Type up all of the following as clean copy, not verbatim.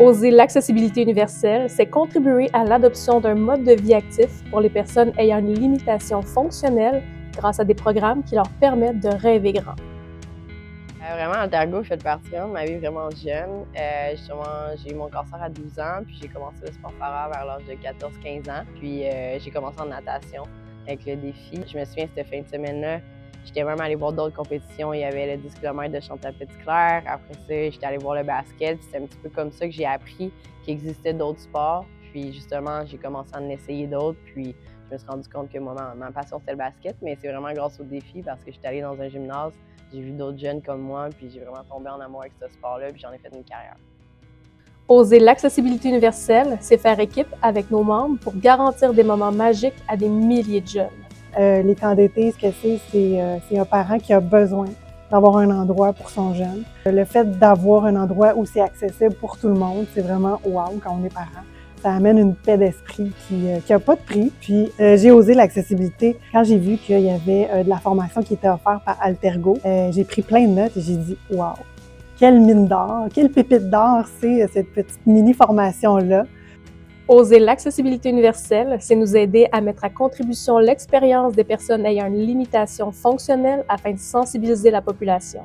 Oser l'accessibilité universelle, c'est contribuer à l'adoption d'un mode de vie actif pour les personnes ayant une limitation fonctionnelle grâce à des programmes qui leur permettent de rêver grand. Vraiment, Altergo fait partie de ma vie vraiment jeune. Justement, j'ai eu mon cancer à 12 ans, puis j'ai commencé le sport para vers l'âge de 14-15 ans. Puis j'ai commencé en natation avec le défi. Je me souviens, cette fin de semaine-là, j'étais même allée voir d'autres compétitions. Il y avait le 10 km de Chantal-Petitclerc. Après ça, j'étais allée voir le basket. C'est un petit peu comme ça que j'ai appris qu'il existait d'autres sports. Puis justement, j'ai commencé à en essayer d'autres. Puis je me suis rendu compte que moi, ma passion, c'était le basket. Mais c'est vraiment grâce au défi parce que j'étais allée dans un gymnase. J'ai vu d'autres jeunes comme moi, puis j'ai vraiment tombé en amour avec ce sport-là, puis j'en ai fait une carrière. Oser l'accessibilité universelle, c'est faire équipe avec nos membres pour garantir des moments magiques à des milliers de jeunes. Les camps d'été, ce que c'est un parent qui a besoin d'avoir un endroit pour son jeune. Le fait d'avoir un endroit où c'est accessible pour tout le monde, c'est vraiment wow quand on est parent. Ça amène une paix d'esprit qui a pas de prix. Puis j'ai osé l'accessibilité. Quand j'ai vu qu'il y avait de la formation qui était offerte par Altergo, j'ai pris plein de notes et j'ai dit « Wow! Quelle mine d'or! Quelle pépite d'or c'est cette petite mini-formation-là! » Oser l'accessibilité universelle, c'est nous aider à mettre à contribution l'expérience des personnes ayant une limitation fonctionnelle afin de sensibiliser la population.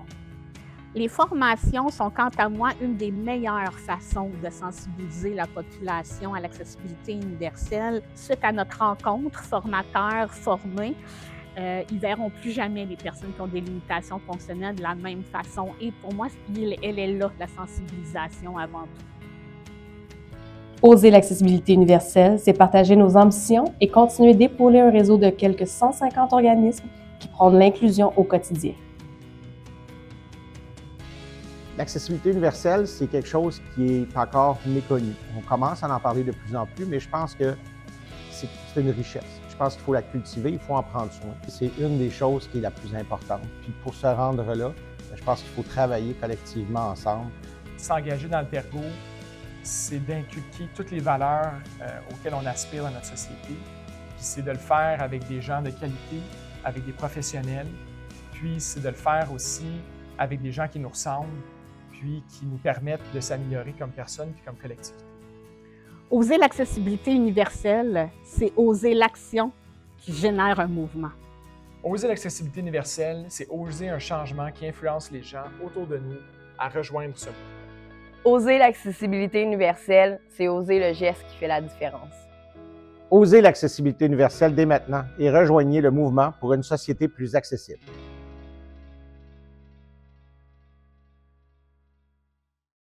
Les formations sont, quant à moi, une des meilleures façons de sensibiliser la population à l'accessibilité universelle. Suite à notre rencontre, formateurs formés, ils ne verront plus jamais les personnes qui ont des limitations fonctionnelles de la même façon. Et pour moi, elle est là, la sensibilisation avant tout. Oser l'accessibilité universelle, c'est partager nos ambitions et continuer d'épauler un réseau de quelques 150 organismes qui prônent l'inclusion au quotidien. L'accessibilité universelle, c'est quelque chose qui est encore méconnu. On commence à en parler de plus en plus, mais je pense que c'est une richesse. Je pense qu'il faut la cultiver, il faut en prendre soin. C'est une des choses qui est la plus importante. Puis pour se rendre là, je pense qu'il faut travailler collectivement ensemble. S'engager dans Altergo, c'est d'inculquer toutes les valeurs auxquelles on aspire dans notre société. Puis c'est de le faire avec des gens de qualité, avec des professionnels. Puis c'est de le faire aussi avec des gens qui nous ressemblent, puis qui nous permettent de s'améliorer comme personne puis comme collectivité. Oser l'accessibilité universelle, c'est oser l'action qui génère un mouvement. Oser l'accessibilité universelle, c'est oser un changement qui influence les gens autour de nous à rejoindre ce mouvement. Oser l'accessibilité universelle, c'est oser le geste qui fait la différence. Osez l'accessibilité universelle dès maintenant et rejoignez le mouvement pour une société plus accessible.